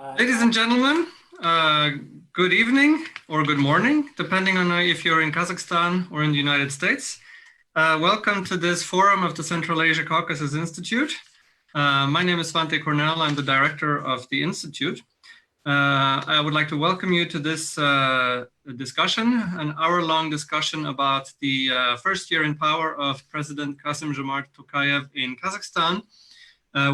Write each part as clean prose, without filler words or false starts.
Ladies and gentlemen, good evening or good morning, depending on if you're in Kazakhstan or in the United States. Welcome to this forum of the Central Asia Caucasus Institute. My name is Svante Cornell. I'm the director of the Institute. I would like to welcome you to this discussion, an hour-long discussion about the first year in power of President Kassym-Jomart Tokayev in Kazakhstan,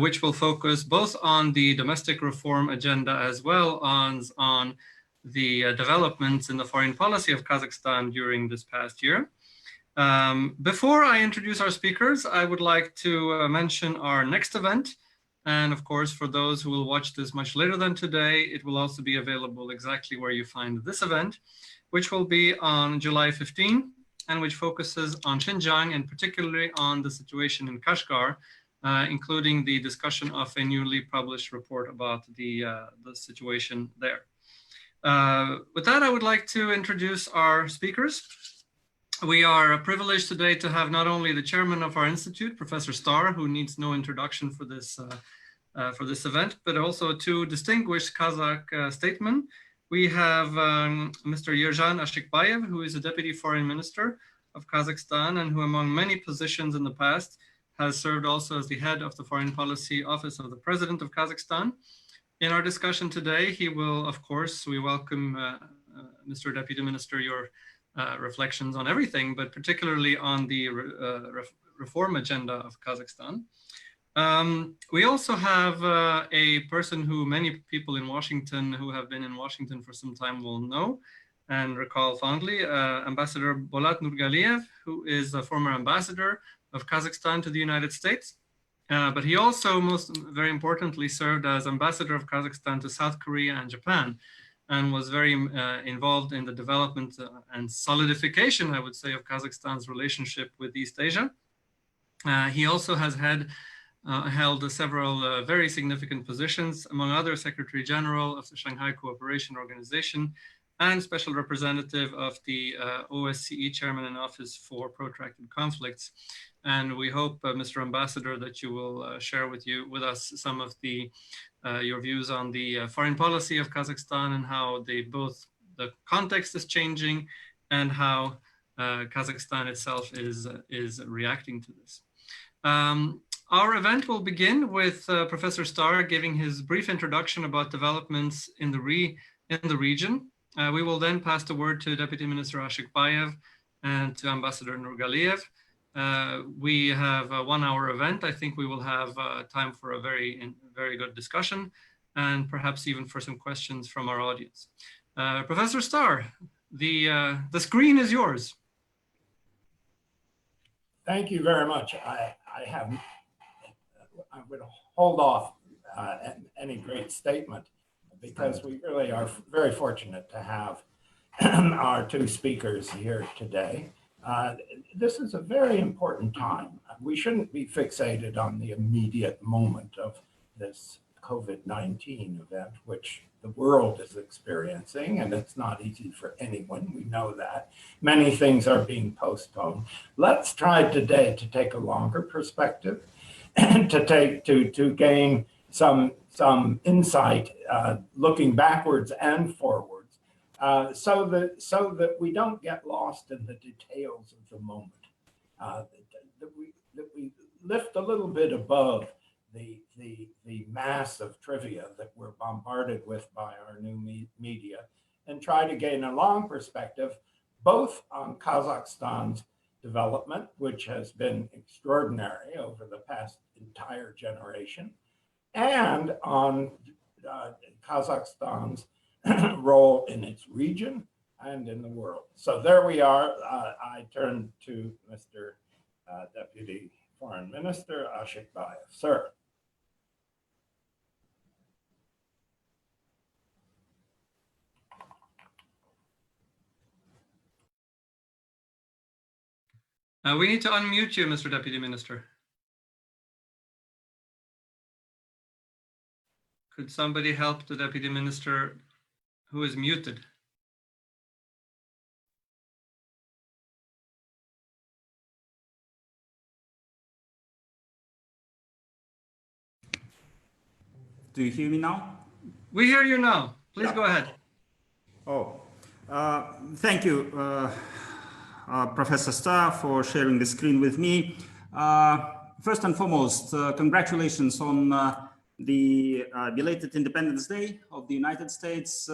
which will focus both on the domestic reform agenda as well as on the developments in the foreign policy of Kazakhstan during this past year. Before I introduce our speakers, I would like to mention our next event. And of course, for those who will watch this much later than today, it will also be available exactly where you find this event, which will be on July 15, and which focuses on Xinjiang and particularly on the situation in Kashgar, including the discussion of a newly published report about the situation there. With that, I would like to introduce our speakers. We are privileged today to have not only the chairman of our institute, Professor Starr, who needs no introduction for this event, but also two distinguished Kazakh statesmen. We have Mr. Yerzhan Ashikbayev, who is a deputy foreign minister of Kazakhstan and who, among many positions in the past, has served also as the head of the Foreign Policy Office of the President of Kazakhstan. In our discussion today, he will, of course, we welcome Mr. Deputy Minister, your reflections on everything, but particularly on the reform agenda of Kazakhstan. We also have a person who many people in Washington who have been in Washington for some time will know and recall fondly, Ambassador Bolat Nurgaliev, who is a former ambassador of Kazakhstan to the United States. But he also, very importantly, served as ambassador of Kazakhstan to South Korea and Japan, and was very involved in the development and solidification, I would say, of Kazakhstan's relationship with East Asia. He also has held several very significant positions, among other Secretary General of the Shanghai Cooperation Organization and Special Representative of the OSCE Chairman in Office for Protracted Conflicts. And we hope, Mr. Ambassador, that you will share with us some of your views on the foreign policy of Kazakhstan and how both the context is changing and how Kazakhstan itself is reacting to this. Our event will begin with Professor Starr giving his brief introduction about developments in the region. We will then pass the word to Deputy Minister Ashikbayev and to Ambassador Nurgaliev. We have a 1-hour event. I think we will have time for a very good discussion and perhaps even for some questions from our audience. Professor Starr, the screen is yours. Thank you very much. I would hold off any great statement because we really are very fortunate to have our two speakers here today. This is a very important time. We shouldn't be fixated on the immediate moment of this COVID-19 event, which the world is experiencing, and it's not easy for anyone. We know that. Many things are being postponed. Let's try today to take a longer perspective and to gain some insight, looking backwards and forwards, so that we don't get lost in the details of the moment, that we lift a little bit above the mass of trivia that we're bombarded with by our new media, and try to gain a long perspective, both on Kazakhstan's development, which has been extraordinary over the past entire generation, and on Kazakhstan's role in its region and in the world. So there we are. I turn to Mr. Deputy Foreign Minister Ashikbayev. Sir. We need to unmute you, Mr. Deputy Minister. Could somebody help the Deputy Minister who is muted? Do you hear me now? We hear you now. Please go ahead. Oh, thank you, Professor Starr, for sharing the screen with me. First and foremost, congratulations on the belated Independence Day of the United States.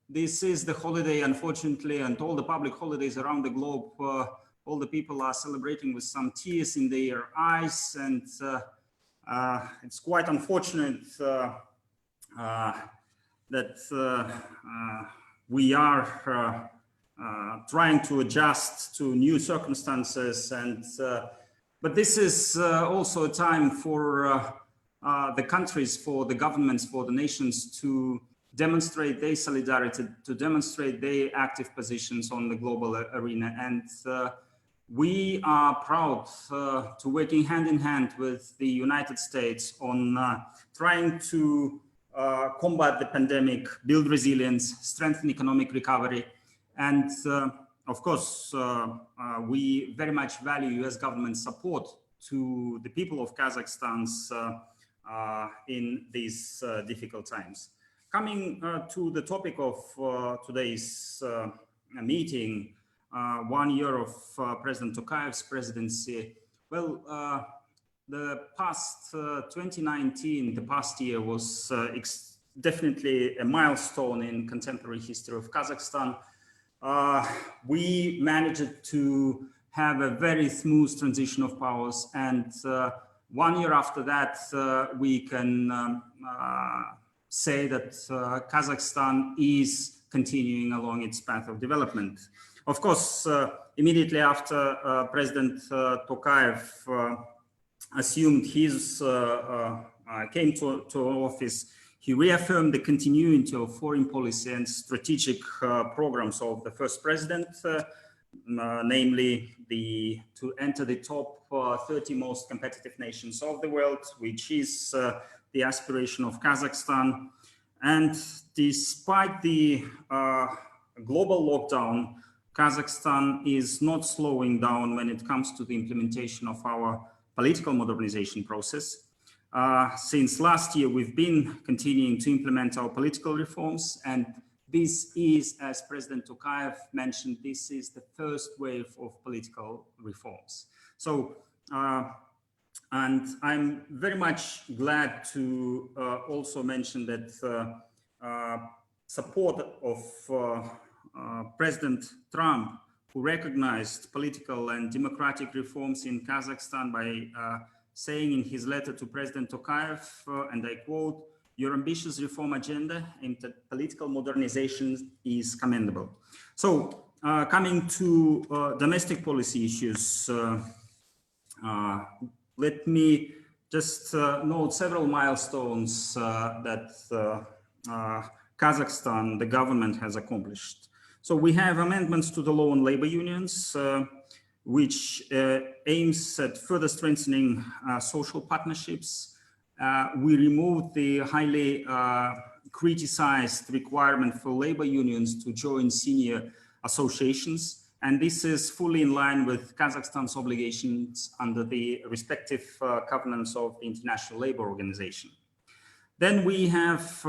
This is the holiday, unfortunately, and all the public holidays around the globe, all the people are celebrating with some tears in their eyes, and it's quite unfortunate that we are trying to adjust to new circumstances, and but this is also a time for the countries, for the governments, for the nations to demonstrate their solidarity, to demonstrate their active positions on the global arena. And we are proud to working hand in hand with the United States on trying to combat the pandemic, build resilience, strengthen economic recovery. And of course, we very much value US government support to the people of Kazakhstan in these difficult times. Coming to the topic of today's meeting, 1 year of President Tokayev's presidency. Well, the past 2019, the past year was definitely a milestone in contemporary history of Kazakhstan. We managed to have a very smooth transition of powers, and 1 year after that, we can say that Kazakhstan is continuing along its path of development. Of course, immediately after President Tokayev assumed his, came to office, he reaffirmed the continuity of foreign policy and strategic programs of the first president, namely to enter the top 30 most competitive nations of the world, which is the aspiration of Kazakhstan. And despite the global lockdown, Kazakhstan is not slowing down when it comes to the implementation of our political modernization process. Since last year, we've been continuing to implement our political reforms, and this is, as President Tokayev mentioned, this is the first wave of political reforms. So, and I'm very much glad to also mention that support of President Trump, who recognized political and democratic reforms in Kazakhstan by saying in his letter to President Tokayev, and I quote, "Your ambitious reform agenda aimed at political modernization is commendable." So coming to domestic policy issues, let me just note several milestones that Kazakhstan, the government, has accomplished. So we have amendments to the law on labor unions, which aims at further strengthening social partnerships. We removed the highly criticized requirement for labor unions to join senior associations. And this is fully in line with Kazakhstan's obligations under the respective covenants of the International Labour Organization. Then we have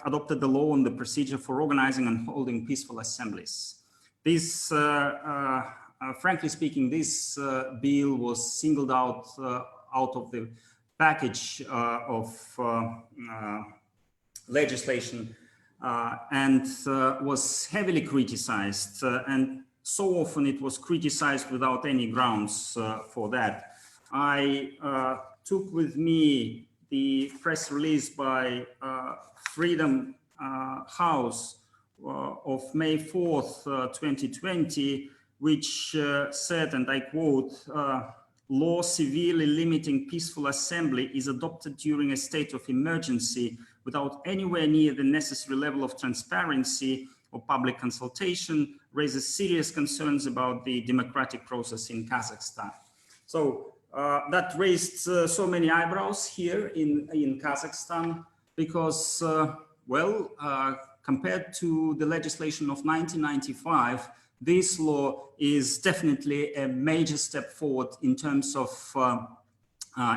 adopted the law on the procedure for organizing and holding peaceful assemblies. This, frankly speaking, this bill was singled out of the package of legislation and was heavily criticized, and so often it was criticized without any grounds for that. I took with me the press release by Freedom House of May 4th, 2020, which said, and I quote, "Law severely limiting peaceful assembly is adopted during a state of emergency without anywhere near the necessary level of transparency or public consultation, raises serious concerns about the democratic process in Kazakhstan." So that raised so many eyebrows here in Kazakhstan because, well, compared to the legislation of 1995, this law is definitely a major step forward in terms of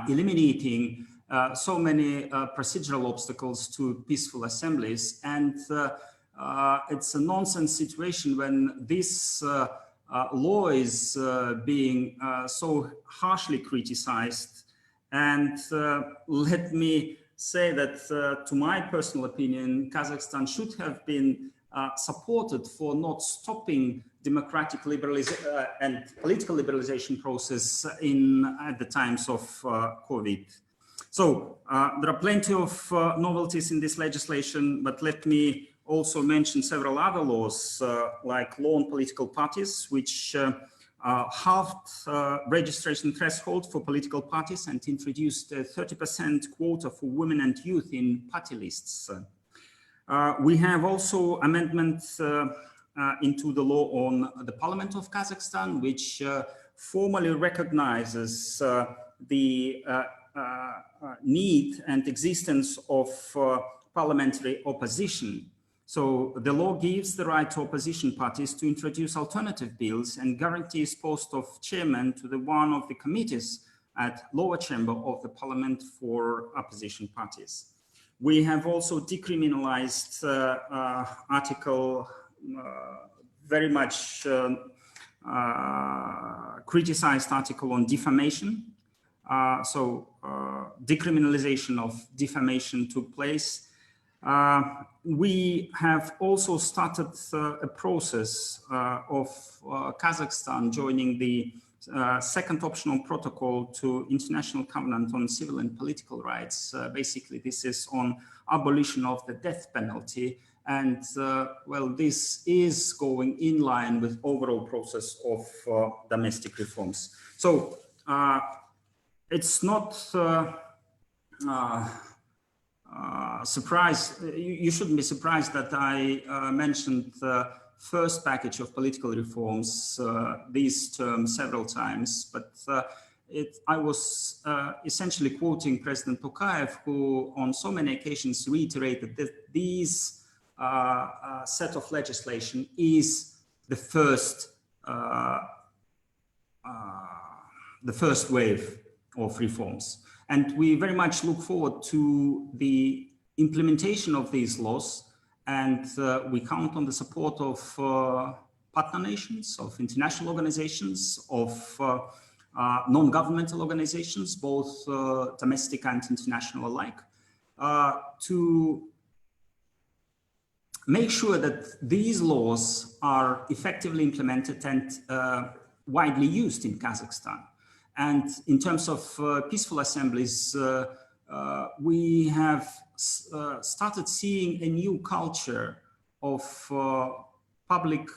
eliminating so many procedural obstacles to peaceful assemblies. And it's a nonsense situation when this law is being so harshly criticized. And let me say that, to my personal opinion, Kazakhstan should have been supported for not stopping democratic liberalization and political liberalization process at the times of COVID. So there are plenty of novelties in this legislation, but let me also mention several other laws, like law on political parties, which halved registration threshold for political parties and introduced a 30% quota for women and youth in party lists. We have also amendments into the law on the Parliament of Kazakhstan, which formally recognizes the need and existence of parliamentary opposition. So the law gives the right to opposition parties to introduce alternative bills and guarantees post of chairman to the one of the committees at lower chamber of the parliament for opposition parties. We have also decriminalized article very much criticized article on defamation. Decriminalization of defamation took place. We have also started a process of Kazakhstan joining the second optional protocol to International Covenant on Civil and Political Rights. Basically, this is on abolition of the death penalty. And well, this is going in line with overall process of domestic reforms. So it's not surprise. You shouldn't be surprised that I mentioned the first package of political reforms, these terms several times, but I was essentially quoting President Tokayev, who on so many occasions reiterated that these set of legislation is the first wave of reforms. And we very much look forward to the implementation of these laws, and we count on the support of partner nations, of international organizations, of non-governmental organizations, both domestic and international alike, to make sure that these laws are effectively implemented and widely used in Kazakhstan. And in terms of peaceful assemblies, we have started seeing a new culture of public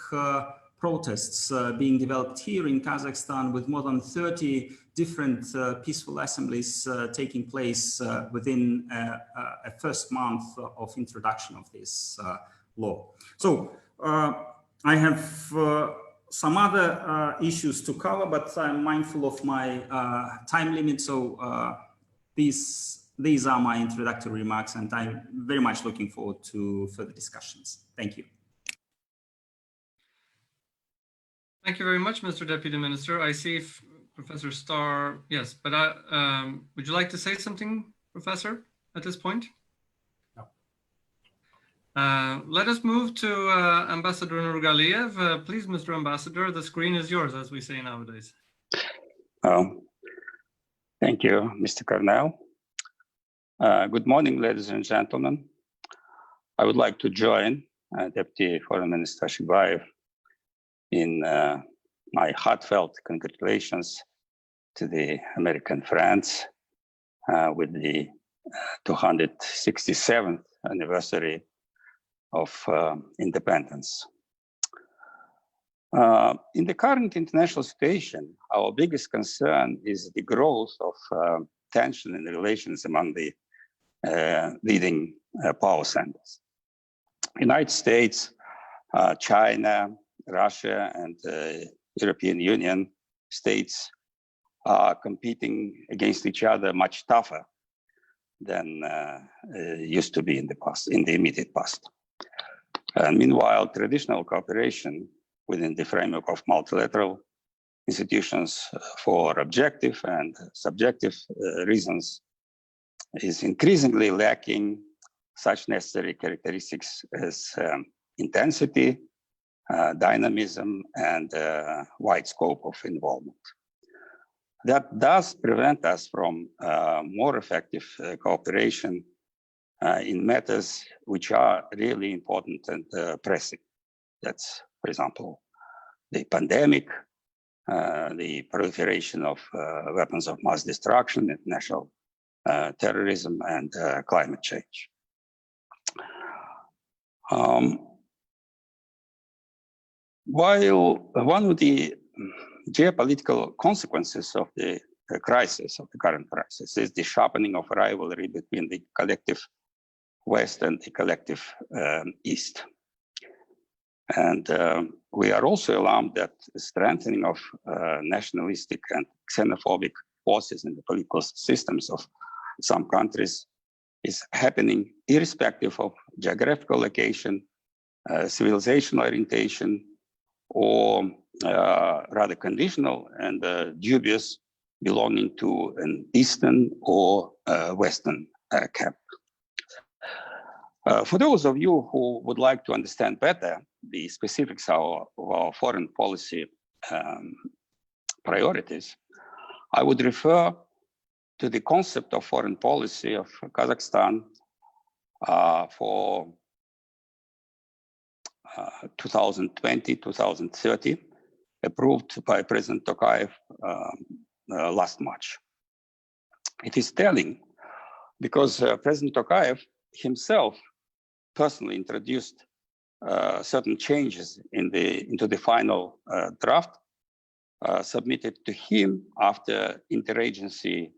protests being developed here in Kazakhstan, with more than 30 different peaceful assemblies taking place within a first month of introduction of this law. So I have some other issues to cover, but I'm mindful of my time limit. So these are my introductory remarks, and I'm very much looking forward to further discussions. Thank you. Thank you very much, Mr. Deputy Minister. I see if Professor Starr, yes, but would you like to say something, Professor, at this point? No. Let us move to Ambassador Nurgaliev. Please, Mr. Ambassador, the screen is yours, as we say nowadays. Thank you, Mr. Karnell. Good morning, ladies and gentlemen. I would like to join Deputy Foreign Minister Ashimbaev in my heartfelt congratulations to the American friends with the 267th anniversary of independence. In the current international situation, our biggest concern is the growth of tension in the relations among the leading power centers. United States, China, Russia, and European Union states are competing against each other much tougher than used to be in the past, in the immediate past. And meanwhile, traditional cooperation within the framework of multilateral institutions for objective and subjective reasons is increasingly lacking such necessary characteristics as intensity, dynamism, and wide scope of involvement. That does prevent us from more effective cooperation in matters which are really important and pressing. That's, for example, the pandemic, the proliferation of weapons of mass destruction, international terrorism, and climate change. While one of the geopolitical consequences of the crisis, of the current crisis, is the sharpening of rivalry between the collective West and the collective East. And we are also alarmed that the strengthening of nationalistic and xenophobic forces in the political systems of some countries is happening irrespective of geographical location, civilization orientation, or rather conditional and dubious belonging to an Eastern or Western camp. For those of you who would like to understand better the specifics of our foreign policy priorities, I would refer to the concept of foreign policy of Kazakhstan for 2020-2030, approved by President Tokayev last March. It is telling because President Tokayev himself personally introduced certain changes into the final draft submitted to him after interagency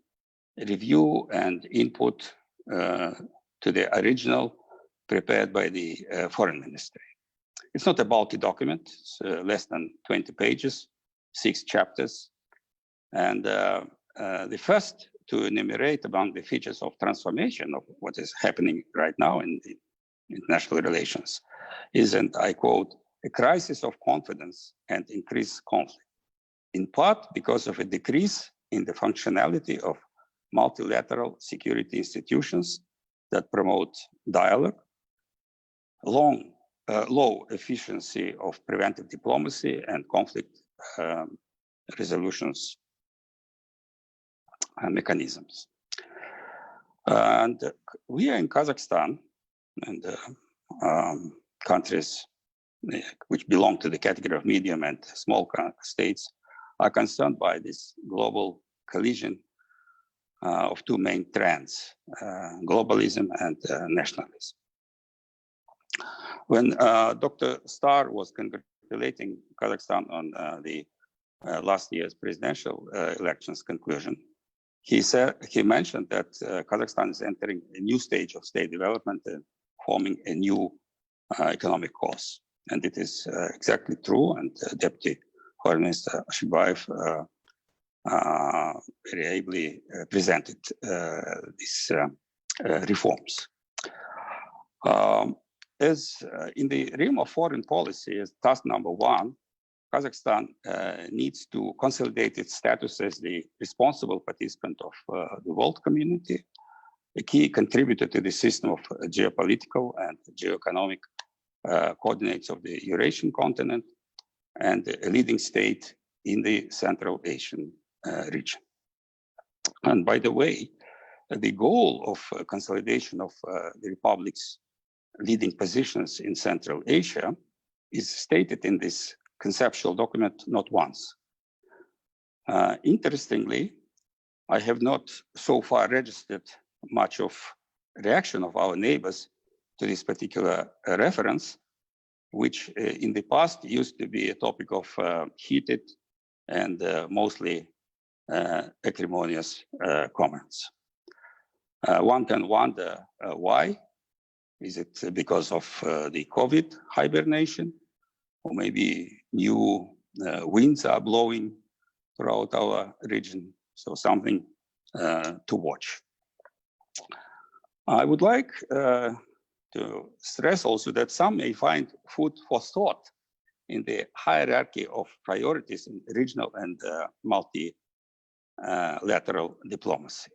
review and input to the original prepared by the foreign ministry. It's not a bulky document, it's less than 20 pages, 6 chapters. And the first to enumerate among the features of transformation of what is happening right now in the international relations is, and I quote, a crisis of confidence and increased conflict, in part because of a decrease in the functionality of multilateral security institutions that promote dialogue, low efficiency of preventive diplomacy and conflict resolutions mechanisms. And we are in Kazakhstan and countries which belong to the category of medium and small states are concerned by this global collision of two main trends, globalism and nationalism. When Dr. Starr was congratulating Kazakhstan on the last year's presidential elections conclusion, he mentioned that Kazakhstan is entering a new stage of state development and forming a new economic course. And it is exactly true. And Deputy Foreign Minister Ashimbayev very ably presented these reforms. As in the realm of foreign policy, as task number one, Kazakhstan needs to consolidate its status as the responsible participant of the world community, a key contributor to the system of geopolitical and geoeconomic coordinates of the Eurasian continent, and a leading state in the Central Asian region. And by the way, the goal of consolidation of the Republic's leading positions in Central Asia is stated in this conceptual document not once. Interestingly, I have not so far registered much of reaction of our neighbors to this particular reference, which in the past used to be a topic of heated and mostly acrimonious comments. One can wonder why. Is it because of the COVID hibernation? Or maybe new winds are blowing throughout our region, so something to watch. I would like to stress also that some may find food for thought in the hierarchy of priorities in regional and multilateral diplomacy.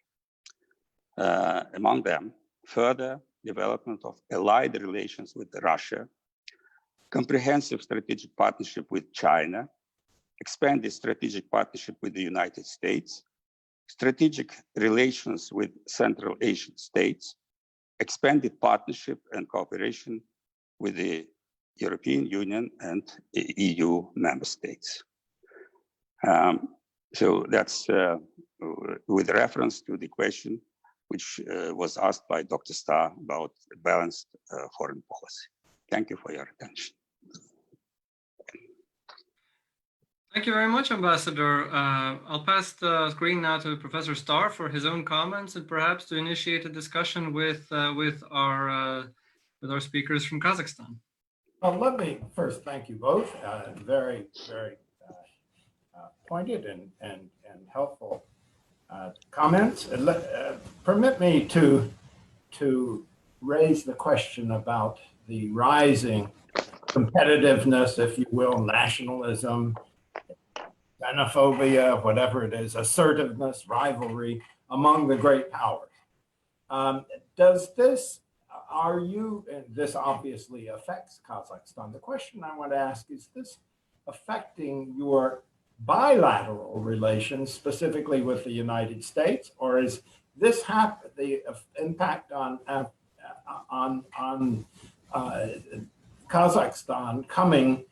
among them, further development of allied relations with Russia, comprehensive strategic partnership with China, expanded strategic partnership with the United States, strategic relations with Central Asian states, expanded partnership and cooperation with the European Union and EU member states. So that's with reference to the question which was asked by Dr. Starr about balanced foreign policy. Thank you for your attention. Thank you very much, Ambassador. I'll pass the screen now to Professor Starr for his own comments and perhaps to initiate a discussion with our speakers from Kazakhstan. Well, let me first thank you both. Very, very pointed and helpful comments. Permit me to raise the question about the rising competitiveness, if you will, nationalism, xenophobia, whatever it is, assertiveness, rivalry among the great powers. Does this, this obviously affects Kazakhstan. The question I want to ask, is this affecting your bilateral relations, specifically with the United States, or is this the impact on Kazakhstan coming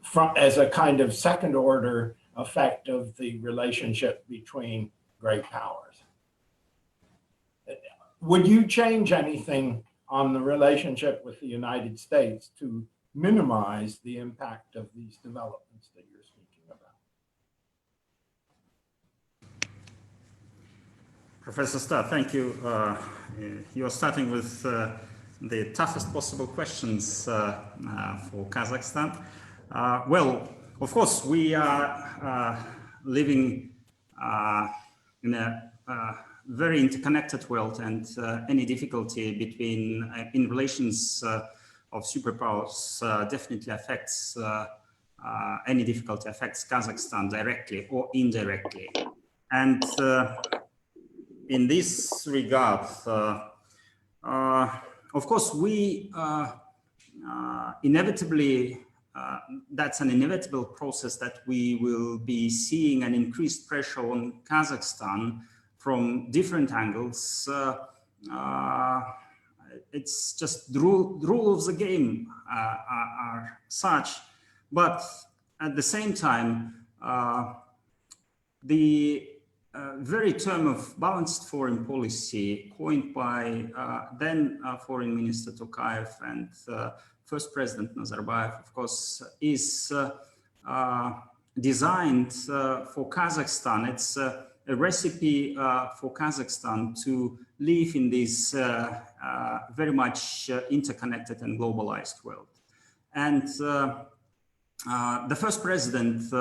from as a kind of second order effect of the relationship between great powers? Would you change anything on the relationship with the United States to minimize the impact of these developments that you're speaking about? Professor Starr, thank you. You're starting with the toughest possible questions for Kazakhstan. Well, of course, we are living in a very interconnected world, and any difficulty between in relations of superpowers definitely affects any difficulty affects Kazakhstan directly or indirectly. And in this regard, of course, we inevitably, that's an inevitable process that we will be seeing an increased pressure on Kazakhstan from different angles. It's just the rule of the game are such, but at the same time, the very term of balanced foreign policy coined by then Foreign Minister Tokayev and first President Nazarbayev, of course, is designed for Kazakhstan. It's a recipe for Kazakhstan to live in this very much interconnected and globalized world. And the first president,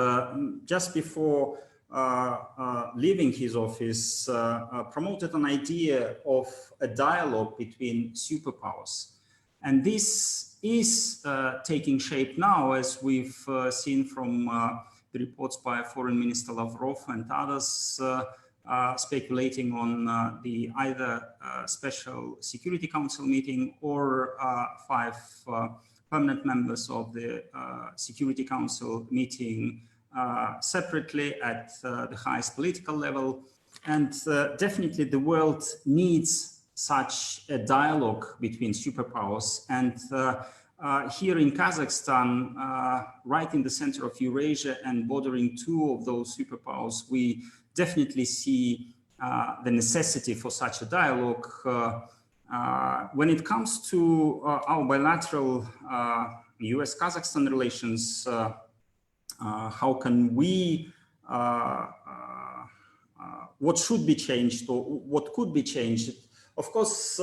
just before leaving his office, promoted an idea of a dialogue between superpowers. And this is taking shape now, as we've seen from the reports by Foreign Minister Lavrov and others speculating on the either Special Security Council meeting or 5 permanent members of the Security Council meeting separately at the highest political level. And definitely the world needs such a dialogue between superpowers. And here in Kazakhstan, right in the center of Eurasia and bordering 2 of those superpowers, we definitely see the necessity for such a dialogue. When it comes to our bilateral US-Kazakhstan relations, how can we, what should be changed or what could be changed? Of course,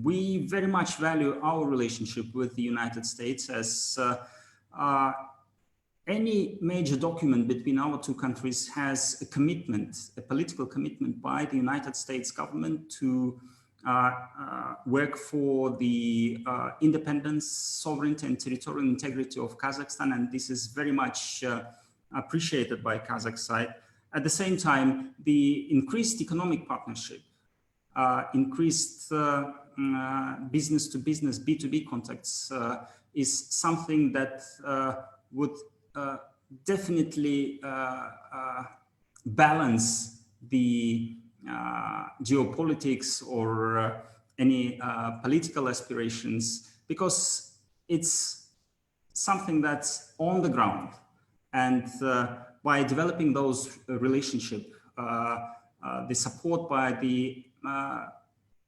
we very much value our relationship with the United States, as any major document between our 2 countries has a commitment, a political commitment by the United States government to work for the independence, sovereignty, and territorial integrity of Kazakhstan. And this is very much appreciated by Kazakh side. at the same time, the increased economic partnership, increased business to business, B2B contacts is something that would definitely balance the geopolitics or any political aspirations, because it's something that's on the ground. And by developing those relationships, the support by the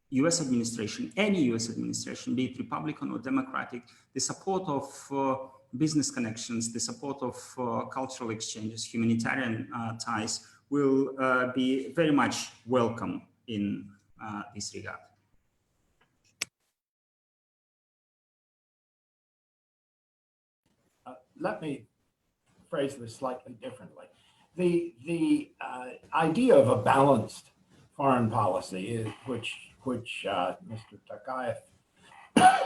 US administration, any US administration, be it Republican or Democratic, the support of business connections, the support of cultural exchanges, humanitarian ties will be very much welcome in this regard. Let me phrase this slightly differently. The idea of a balanced foreign policy, is, which Mr. Tokayev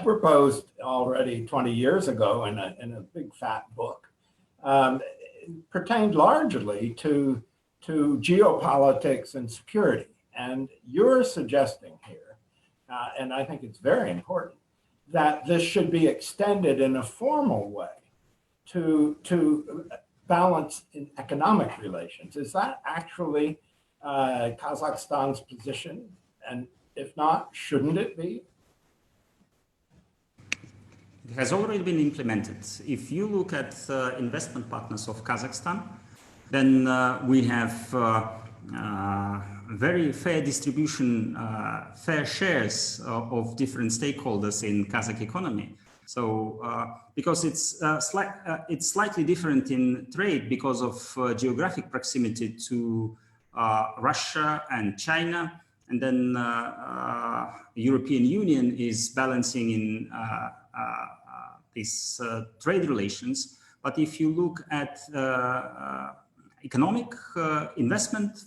proposed already 20 years ago in a big fat book, pertained largely to geopolitics and security. And you're suggesting here, and I think it's very important, that this should be extended in a formal way to balance in economic relations. Is that actually Kazakhstan's position? And if not, shouldn't it be? It has already been implemented. If you look at investment partners of Kazakhstan, then we have very fair distribution, fair shares of different stakeholders in Kazakh economy. So, because it's slightly different in trade because of geographic proximity to Russia and China, and then the European Union is balancing in these trade relations. But if you look at economic investment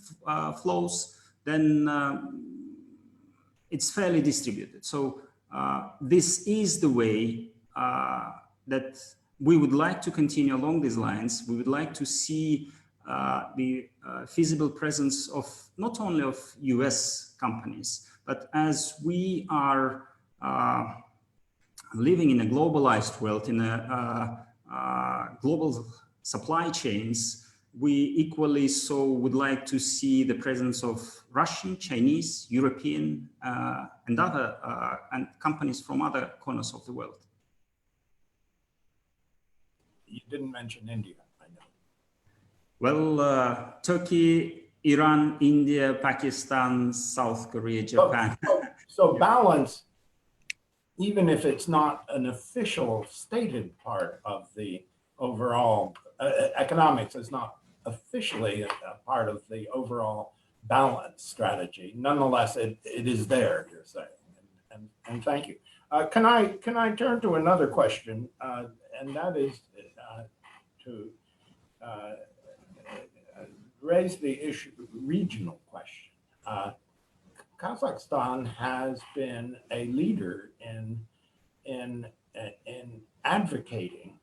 flows, then it's fairly distributed. So this is the way that we would like to continue along these lines. We would like to see the feasible presence of not only of US companies, but as we are living in a globalized world, in a global supply chains, we equally so would like to see the presence of Russian, Chinese, European, and other and companies from other corners of the world. You didn't mention India, I know. Well, Turkey, Iran, India, Pakistan, South Korea, Japan. So balance, even if it's not an official stated part of the overall, economics is not officially a part of the overall balance strategy. Nonetheless, it is there, you're saying, and thank you. Can I turn to another question, and that is to raise the issue, regional question. Kazakhstan has been a leader in advocating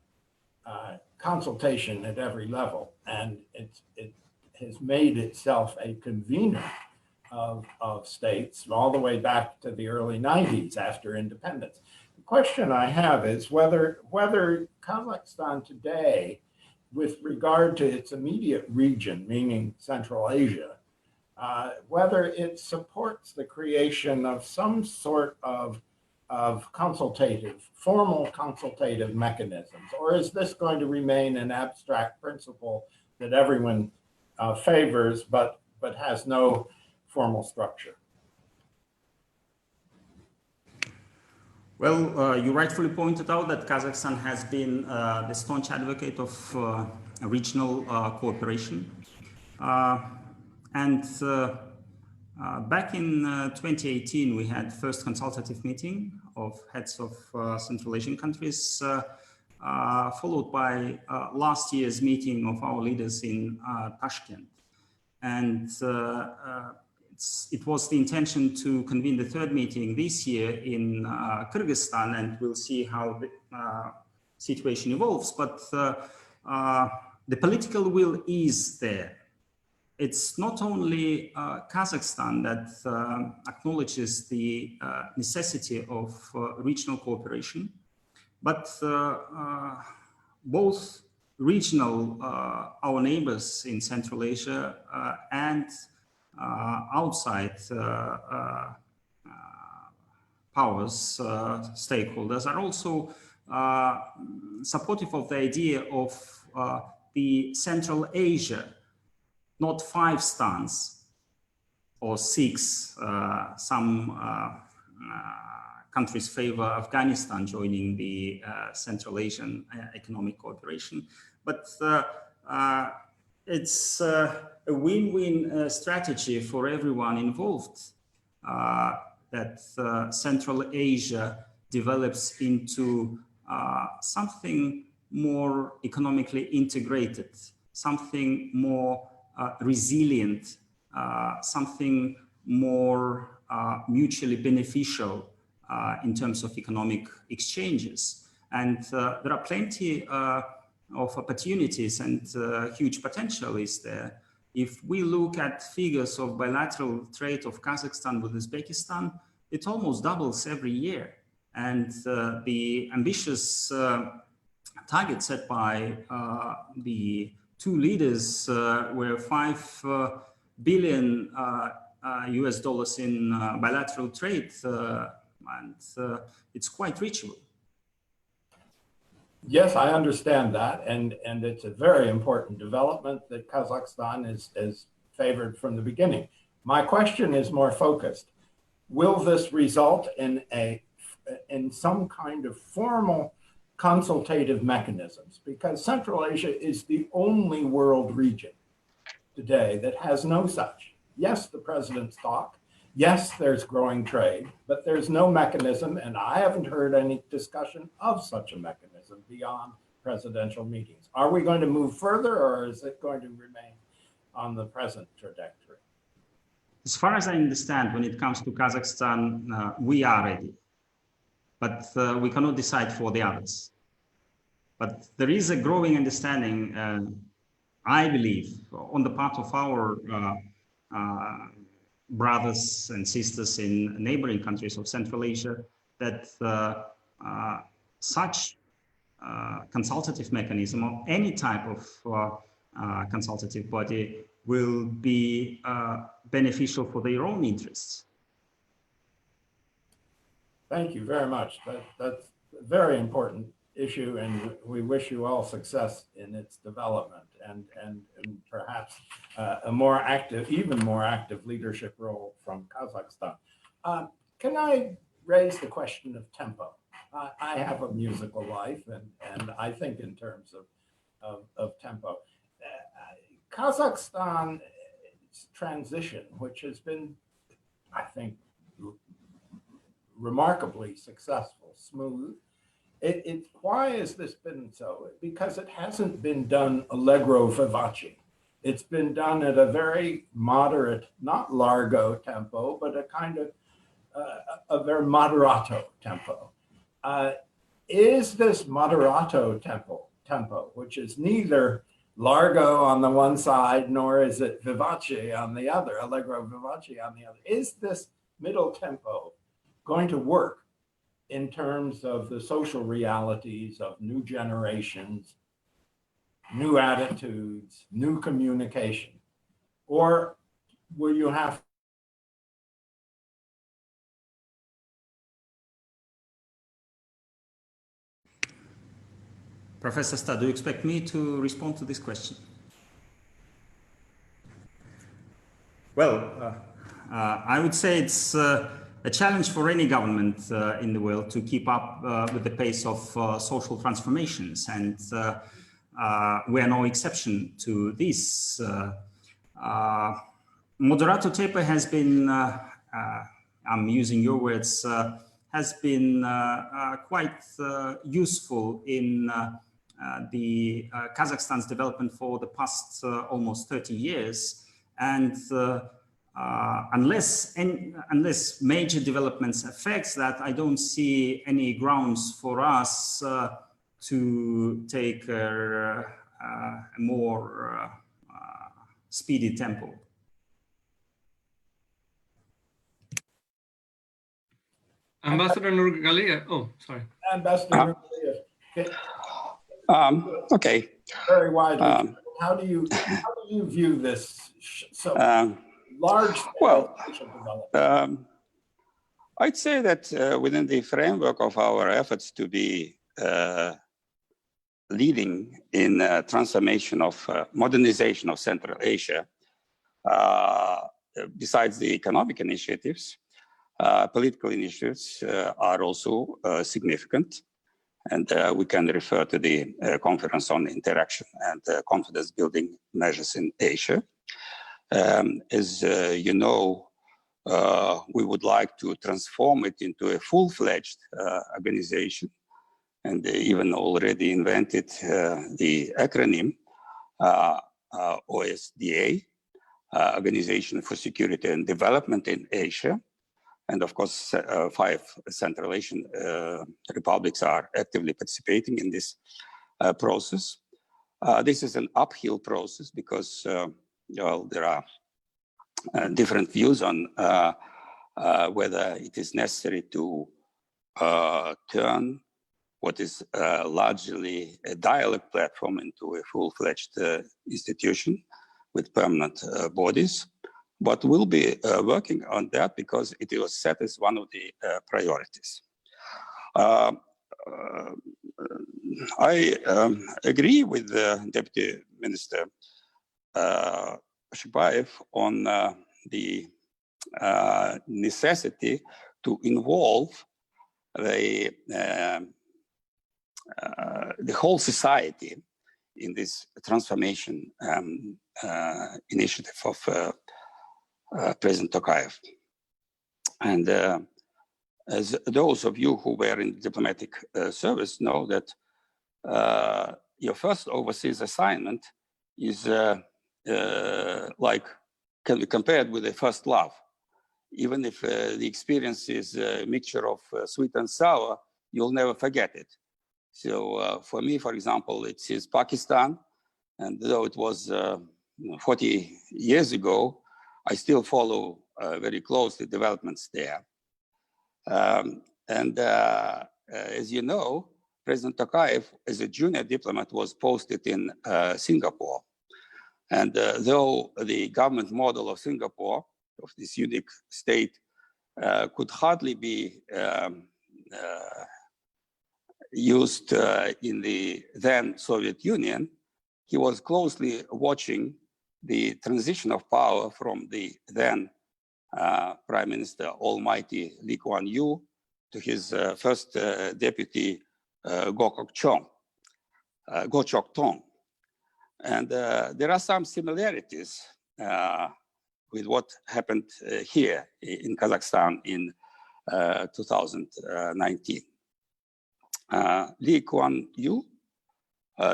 consultation at every level, and it has made itself a convener of states all the way back to the early 90s after independence. The question I have is whether Kazakhstan today, with regard to its immediate region, meaning Central Asia, whether it supports the creation of some sort of formal consultative mechanisms, or is this going to remain an abstract principle that everyone favors but has no formal structure? Well, you rightfully pointed out that Kazakhstan has been the staunch advocate of regional cooperation. And back in 2018, we had first consultative meeting of heads of Central Asian countries, followed by last year's meeting of our leaders in Tashkent. And it was the intention to convene the third meeting this year in Kyrgyzstan, and we'll see how the situation evolves. But the political will is there. it's not only Kazakhstan that acknowledges the necessity of regional cooperation, but both regional, our neighbors in Central Asia and outside powers, stakeholders are also supportive of the idea of the Central Asia, not 5 stans or 6. Some countries favor Afghanistan joining the Central Asian Economic Cooperation, but it's a win-win strategy for everyone involved that Central Asia develops into something more economically integrated, something more resilient, something more mutually beneficial in terms of economic exchanges. And there are plenty of opportunities and huge potential is there. If we look at figures of bilateral trade of Kazakhstan with Uzbekistan, it almost doubles every year. And the ambitious target set by the 2 leaders were $5 billion US dollars in bilateral trade, and it's quite reachable. Yes, I understand that, and it's a very important development that Kazakhstan is favored from the beginning. My question is more focused. Will this result in some kind of formal consultative mechanisms? Because Central Asia is the only world region today that has no such. Yes, the presidents talk. Yes, there's growing trade, but there's no mechanism, and I haven't heard any discussion of such a mechanism beyond presidential meetings. Are we going to move further, or is it going to remain on the present trajectory? As far as I understand, when it comes to Kazakhstan, we are ready, but we cannot decide for the others. But there is a growing understanding, I believe, on the part of our brothers and sisters in neighboring countries of Central Asia, that such consultative mechanism or any type of consultative body will be beneficial for their own interests. Thank you very much. That's a very important issue, and we wish you all success in its development and perhaps a more active, even more active leadership role from Kazakhstan. Can I raise the question of tempo? I have a musical life, and I think in terms of tempo. Kazakhstan's transition, which has been, I think, remarkably successful, smooth. Why has this been so? Because it hasn't been done allegro vivace. It's been done at a very moderate, not largo tempo, but a kind of a very moderato tempo. Is this moderato tempo, which is neither largo on the one side, nor is it vivace on the other, allegro vivace on the other, is this middle tempo going to work in terms of the social realities of new generations, new attitudes, new communication? Or will you have Professor Sta, do you expect me to respond to this question? Well, I would say it's a challenge for any government in the world to keep up with the pace of social transformations, and we are no exception to this. Moderato tempo has been, I'm using your words, has been quite useful in the Kazakhstan's development for the past almost 30 years. And unless major developments affects that, I don't see any grounds for us to take a more speedy tempo. Ambassador Nurgaliev. Oh, sorry. Ambassador Nurgaliev, Okay. very widely. How do you view this large development? I'd say that within the framework of our efforts to be leading in transformation of modernization of Central Asia, besides the economic initiatives, political initiatives are also significant. And we can refer to the Conference on Interaction and Confidence Building Measures in Asia. As you know, we would like to transform it into a full-fledged organization, and they even already invented the acronym OSDA, Organization for Security and Development in Asia. And of course, 5 Central Asian republics are actively participating in this process. This is an uphill process because well, there are different views on whether it is necessary to turn what is largely a dialogue platform into a full-fledged institution with permanent bodies. But we'll be working on that because it was set as one of the priorities. I agree with the Deputy Minister Shekbaev on the necessity to involve the whole society in this transformation initiative of President Tokayev. And as those of you who were in diplomatic service know that your first overseas assignment is like, can be compared with a first love. Even if the experience is a mixture of sweet and sour, you'll never forget it. So for me, for example, it is Pakistan. And though it was 40 years ago, I still follow very closely developments there. As you know, President Tokayev, as a junior diplomat, was posted in Singapore. And though the government model of Singapore, of this unique state, could hardly be used in the then Soviet Union, he was closely watching the transition of power from the then Prime Minister Almighty Lee Kuan Yew to his first deputy Goh Chok Tong. And there are some similarities with what happened here in Kazakhstan in 2019. Lee Kuan Yew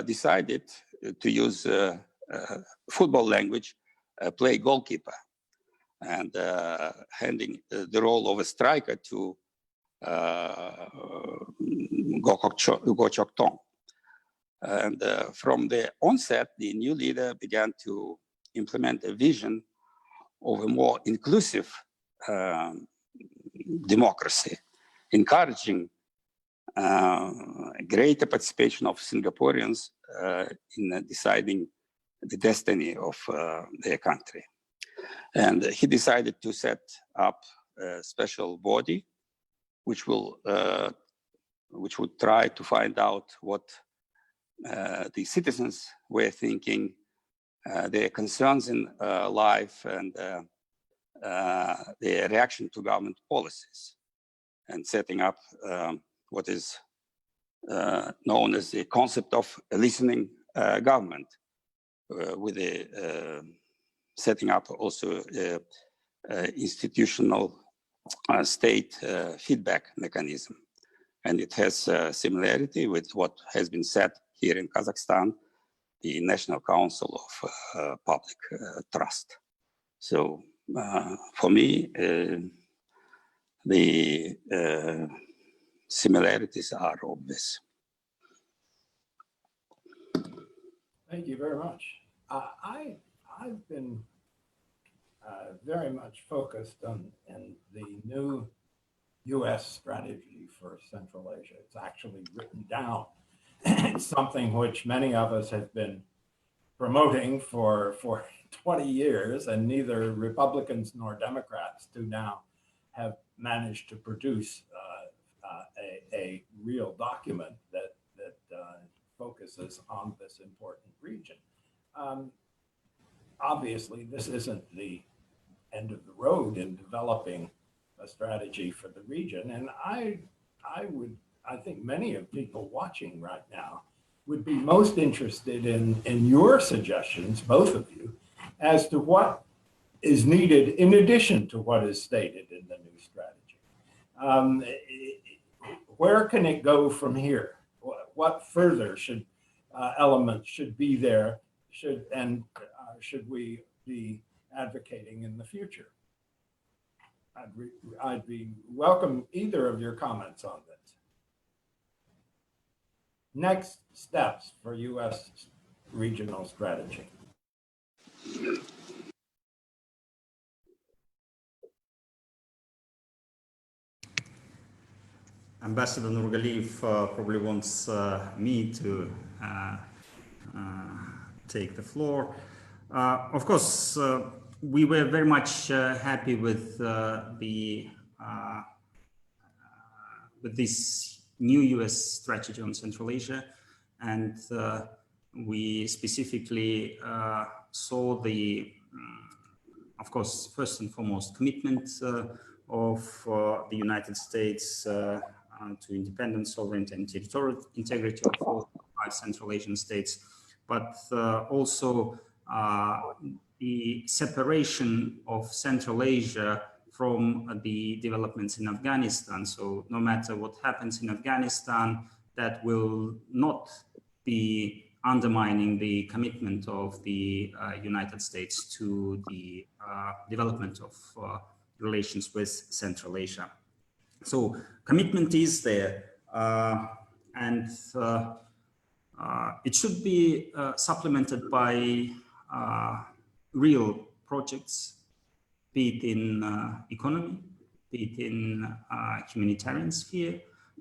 decided to use football language, play goalkeeper, and handing the role of a striker to Goh Chok Tong. And from the onset, the new leader began to implement a vision of a more inclusive democracy, encouraging greater participation of Singaporeans in deciding the destiny of their country. And he decided to set up a special body which would try to find out what the citizens were thinking, their concerns in life, and their reaction to government policies, and setting up what is known as the concept of a listening government, with the setting up also institutional state feedback mechanism. And it has similarity with what has been set here in Kazakhstan, the National Council of Public Trust. So for me, the similarities are obvious. Thank you very much. I I've been very much focused on the new U.S. strategy for Central Asia. It's actually written down. It's something which many of us have been promoting for 20 years, and neither Republicans nor Democrats do now have managed to produce a real document that focuses on this important region. Obviously, this isn't the end of the road in developing a strategy for the region, and I think many of people watching right now would be most interested in your suggestions, both of you, as to what is needed in addition to what is stated in the new strategy. Where can it go from here? What further elements should be there? Should we be advocating in the future? I'd be welcome either of your comments on this. Next steps for U.S. regional strategy. Ambassador Nurgaliev probably wants me to take the floor. Of course, we were very much happy with this new U.S. strategy on Central Asia, and we specifically saw the, of course, first and foremost, commitment of the United States to independence, sovereignty, and territorial integrity of all 5 Central Asian states, but also the separation of Central Asia from the developments in Afghanistan. So no matter what happens in Afghanistan, that will not be undermining the commitment of the United States to the development of relations with Central Asia. So commitment is there, and it should be supplemented by real projects, be it in economy, be it in humanitarian sphere.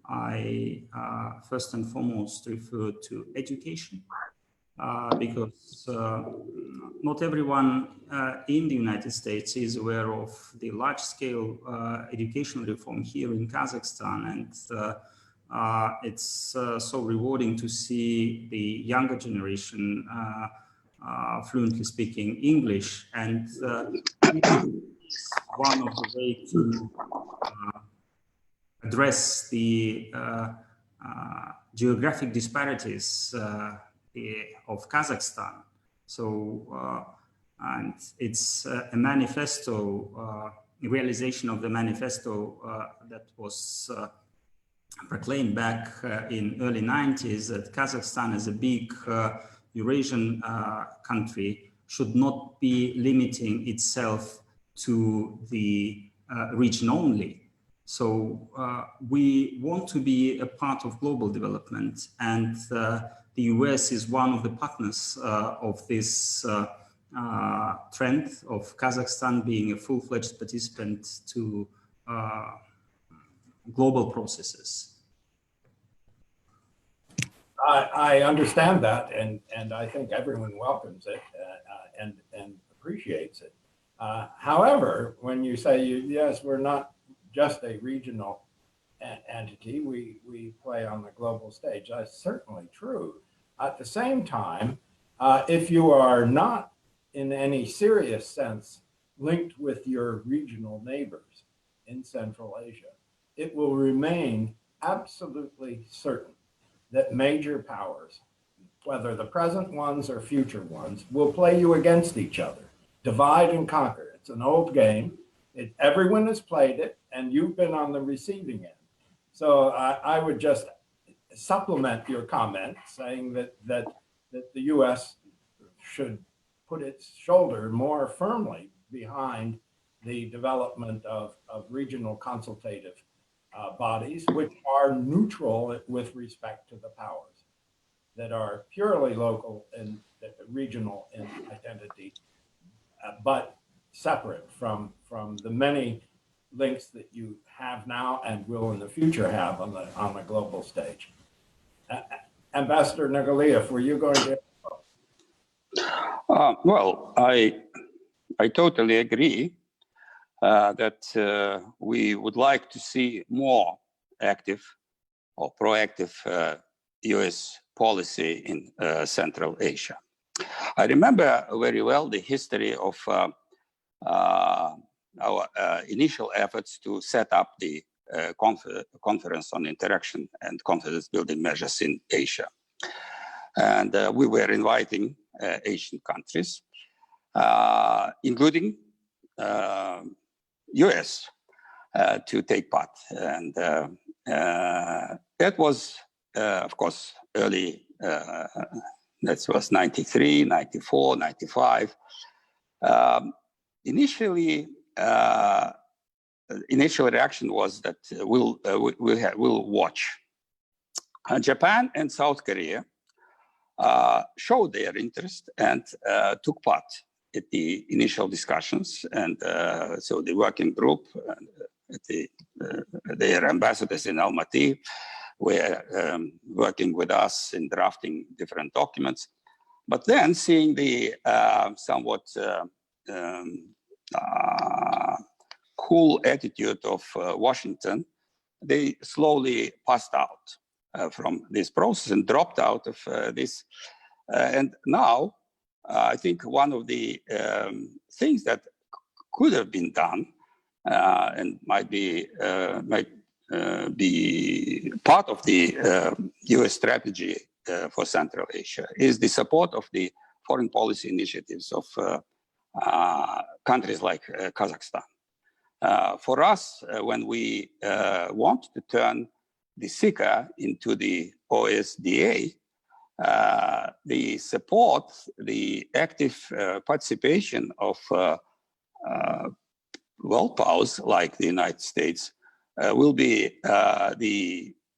I first and foremost refer to education, because not everyone in the United States is aware of the large-scale educational reform here in Kazakhstan, and it's so rewarding to see the younger generation fluently speaking English, and it's one of the ways to address the geographic disparities of Kazakhstan. So, and it's a manifesto, realization of the manifesto that was proclaimed back in early 90s, that Kazakhstan as a big Eurasian country should not be limiting itself to the region only. So we want to be a part of global development, and the US is one of the partners of this trend of Kazakhstan being a full-fledged participant to global processes. I understand that, and I think everyone welcomes it and appreciates it. However, when you say, yes, we're not just a regional entity, we play on the global stage. That's certainly true. At the same time, if you are not in any serious sense linked with your regional neighbors in Central Asia, it will remain absolutely certain that major powers, whether the present ones or future ones, will play you against each other, divide and conquer. It's an old game. Everyone has played it, and you've been on the receiving end. So I would just supplement your comment, saying that the U.S. should put its shoulder more firmly behind the development of regional consultative bodies, which are neutral with respect to the powers, that are purely local and regional in identity, but separate from the many links that you have now and will in the future have on the global stage. Ambassador Nurgaliev, were you going to? Well, I totally agree that we would like to see more active or proactive US policy in Central Asia. I remember very well the history of our initial efforts to set up the Conference on Interaction and Confidence Building Measures in Asia. And we were inviting Asian countries, including US, to take part. And that was, of course, early, that was 93, 94, 95. Initial reaction was that we'll watch. Japan and South Korea showed their interest and took part at the initial discussions. And so the working group, their ambassadors in Almaty were working with us in drafting different documents. But then seeing the somewhat cool attitude of Washington, they slowly passed out from this process and dropped out of this. And now, I think one of the things that could have been done and might be part of the US strategy for Central Asia is the support of the foreign policy initiatives of countries like Kazakhstan. For us, when we want to turn the SICA into the OSDA, the support, the active participation of world powers like the United States will be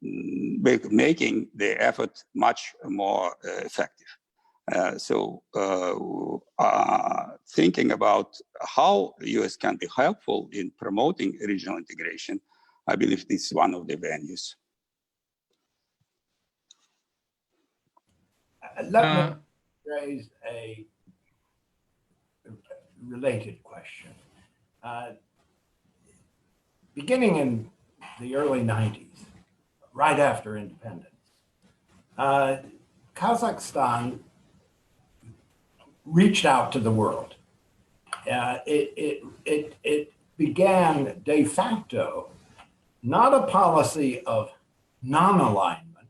making the effort much more effective. So thinking about how the US can be helpful in promoting regional integration, I believe this is one of the venues. Let me raise a related question. Beginning in the early 90s, right after independence, Kazakhstan reached out to the world. It began de facto not a policy of non-alignment,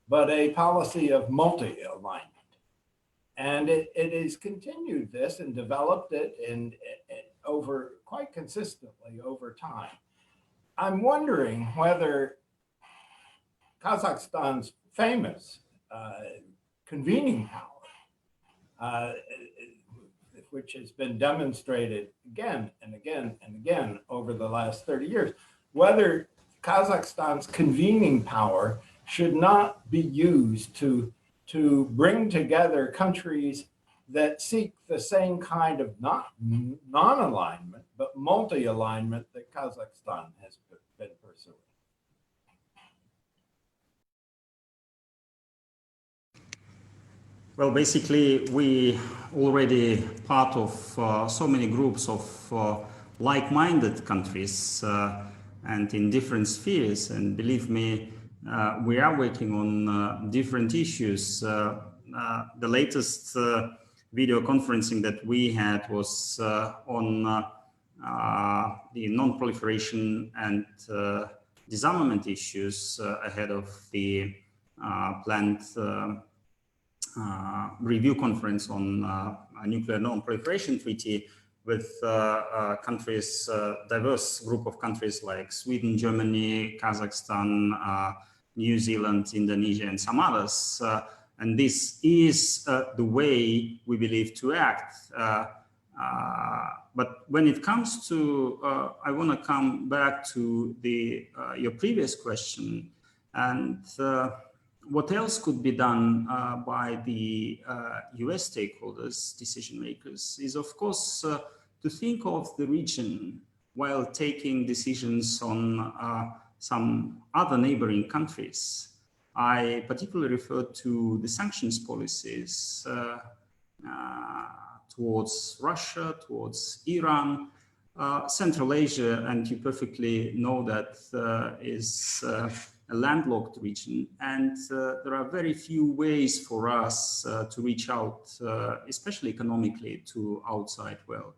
but a policy of multi-alignment. And it has continued this and developed it over quite consistently over time. I'm wondering whether Kazakhstan's famous convening power, which has been demonstrated again and again and again over the last 30 years, whether Kazakhstan's convening power should not be used to bring together countries that seek the same kind of non-alignment, but multi-alignment that Kazakhstan has been pursuing. Well, basically, we already part of so many groups of like-minded countries and in different spheres. And believe me, we are working on different issues. The latest video conferencing that we had was on the non-proliferation and disarmament issues ahead of the planned review conference on a nuclear non-proliferation treaty with countries, diverse group of countries like Sweden, Germany, Kazakhstan, New Zealand, Indonesia, and some others. And this is the way we believe to act. But when it comes to, I want to come back to your previous question. And what else could be done by the US stakeholders, decision makers, is of course to think of the region while taking decisions on some other neighboring countries. I particularly refer to the sanctions policies towards Russia, towards Iran, Central Asia, and you perfectly know that is a landlocked region, and there are very few ways for us to reach out, especially economically, to outside world.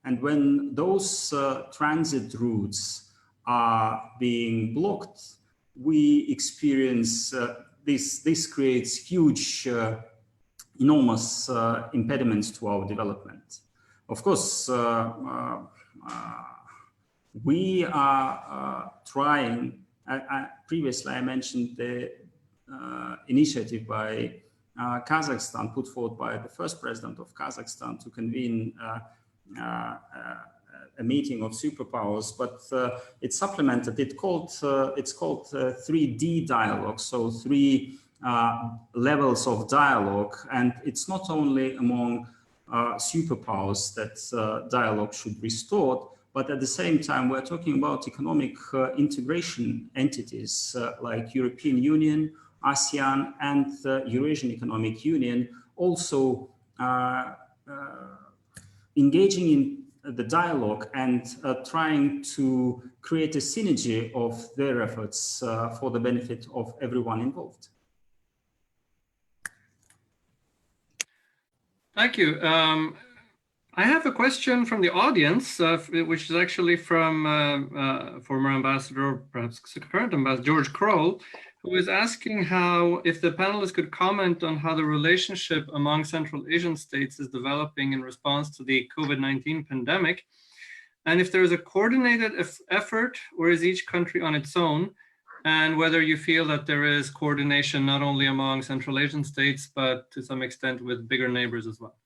And when those transit routes are being blocked, we experience this creates huge, enormous impediments to our development. Of course, we are trying. Previously, I mentioned the initiative by Kazakhstan, put forward by the first president of Kazakhstan, to convene a meeting of superpowers, but it's supplemented. It's called 3D dialogue, so 3 levels of dialogue, and it's not only among superpowers that dialogue should be restored, but at the same time we're talking about economic integration entities like European Union, ASEAN, and Eurasian Economic Union also engaging in the dialogue and trying to create a synergy of their efforts for the benefit of everyone involved. Thank you. I have a question from the audience, which is actually from former ambassador, perhaps current ambassador, George Kroll, who is asking if the panelists could comment on how the relationship among Central Asian states is developing in response to the COVID-19 pandemic, and if there is a coordinated effort, or is each country on its own, and whether you feel that there is coordination not only among Central Asian states, but to some extent with bigger neighbors as well.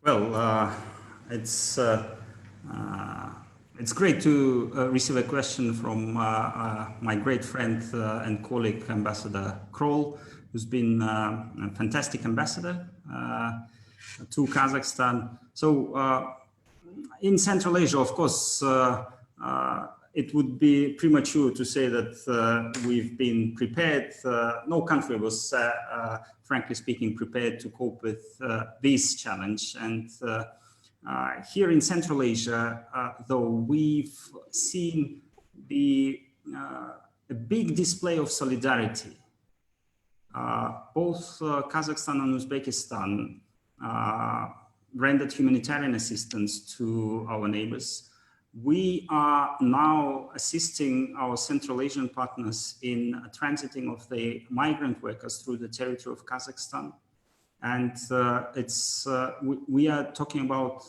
Well, it's great to receive a question from my great friend and colleague, Ambassador Kroll, who's been a fantastic ambassador to Kazakhstan. So in Central Asia, of course, it would be premature to say that we've been prepared. No country was, frankly speaking, prepared to cope with this challenge. And here in Central Asia, though, we've seen a big display of solidarity. Both Kazakhstan and Uzbekistan rendered humanitarian assistance to our neighbors. We are now assisting our Central Asian partners in transiting of the migrant workers through the territory of Kazakhstan. And we are talking about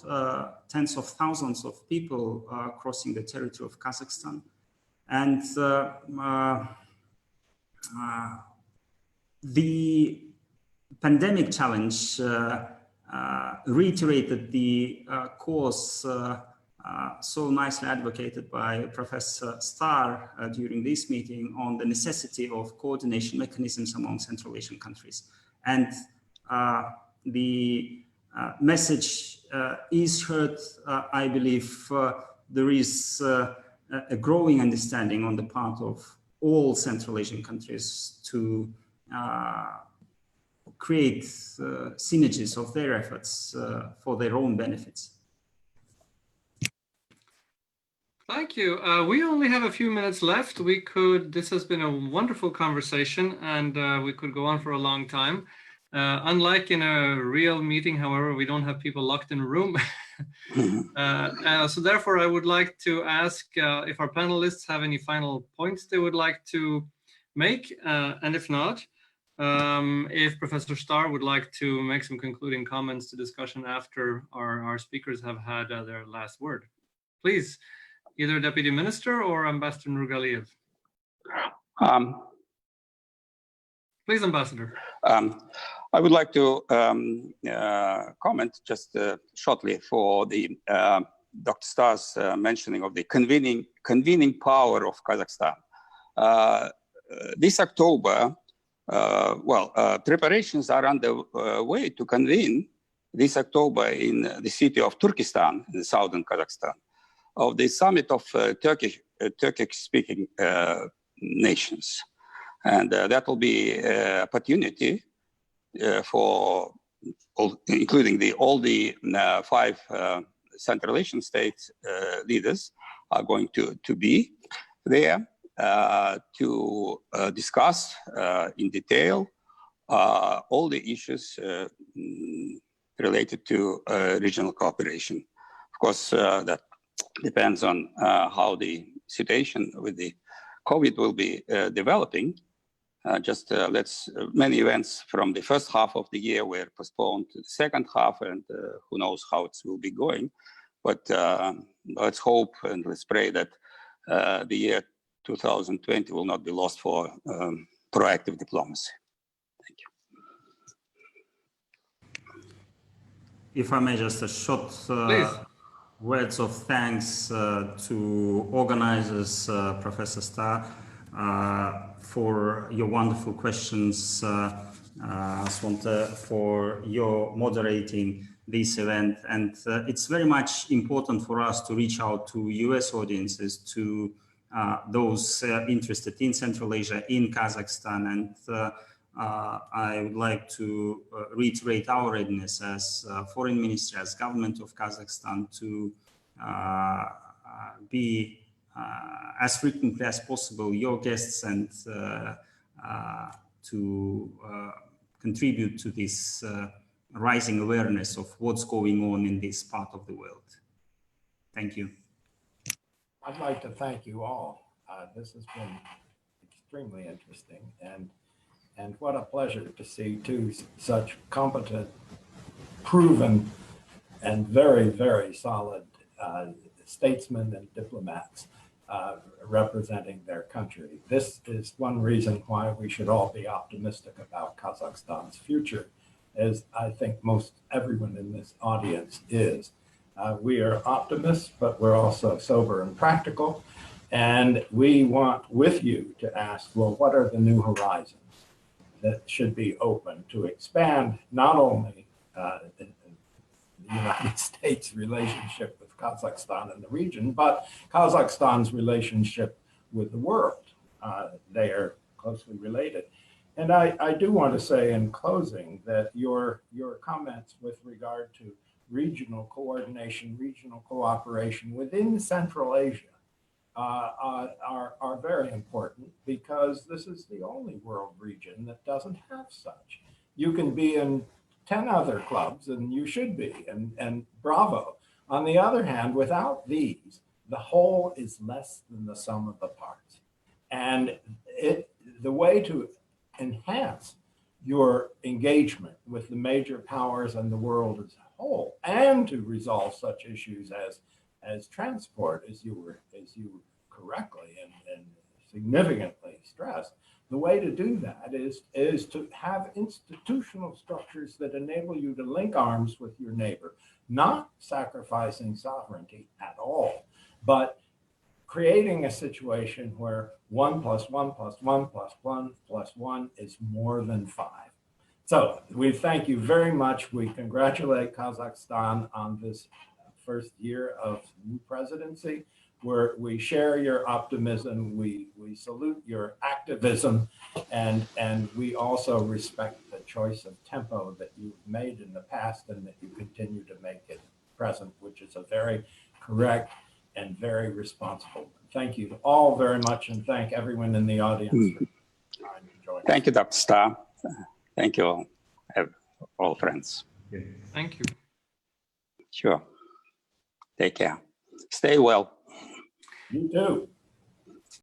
tens of thousands of people crossing the territory of Kazakhstan. And the pandemic challenge reiterated the course so nicely advocated by Professor Starr during this meeting on the necessity of coordination mechanisms among Central Asian countries. And the message is heard. I believe there is a growing understanding on the part of all Central Asian countries to create synergies of their efforts for their own benefits. Thank you. We only have a few minutes left. This has been a wonderful conversation, and we could go on for a long time. Unlike in a real meeting, however, we don't have people locked in a room. So therefore, I would like to ask if our panelists have any final points they would like to make, and if not, if Professor Starr would like to make some concluding comments to discussion after our speakers have had their last word. Please, either Deputy Minister or Ambassador Nurgaliev. Please, Ambassador. I would like to comment just shortly for the Dr. Starr's mentioning of the convening power of Kazakhstan. This October, preparations are underway to convene this October in the city of Turkestan in southern Kazakhstan of the summit of Turkish-speaking nations. And that will be an opportunity for including all the 5 Central Asian states leaders are going to be there to discuss in detail all the issues related to regional cooperation. Of course, that depends on how the situation with the COVID will be developing. Many events from the first half of the year were postponed to the second half, and who knows how it will be going. But let's hope and let's pray that the year 2020 will not be lost for proactive diplomacy. Thank you. If I may, just a short words of thanks to organizers, Professor Star, for your wonderful questions, Svante, for your moderating this event. And it's very much important for us to reach out to US audiences, to those interested in Central Asia, in Kazakhstan. And I would like to reiterate our readiness as Foreign Ministry, as Government of Kazakhstan, to be as frequently as possible your guests and to contribute to this rising awareness of what's going on in this part of the world. Thank you. I'd like to thank you all. This has been extremely interesting, and what a pleasure to see 2 such competent, proven, and very, very solid statesmen and diplomats representing their country. This is one reason why we should all be optimistic about Kazakhstan's future, as I think most everyone in this audience is. We are optimists, but we're also sober and practical. And we want with you to ask, well, what are the new horizons that should be open to expand not only the United States' relationship with Kazakhstan and the region, but Kazakhstan's relationship with the world. They are closely related. And I do want to say in closing that your comments with regard to regional coordination, regional cooperation within Central Asia are very important, because this is the only world region that doesn't have such. You can be in 10 other clubs, and you should be, and bravo. On the other hand, without these, the whole is less than the sum of the parts. And the way to enhance your engagement with the major powers and the world as a whole, and to resolve such issues as transport, as you correctly and significantly stressed, the way to do that is to have institutional structures that enable you to link arms with your neighbor, not sacrificing sovereignty at all, but creating a situation where 1 + 1 + 1 + 1 + 1 is more than 5. So we thank you very much. We congratulate Kazakhstan on this first year of new presidency, where we share your optimism, we salute your activism, and we also respect the choice of tempo that you've made in the past and that you continue to make it present, which is a very correct and very responsible. Thank you all very much, and thank everyone in the audience for trying to join. Thank you, Dr. Starr. Thank you, all friends. Thank you. Sure. Take care. Stay well. You too.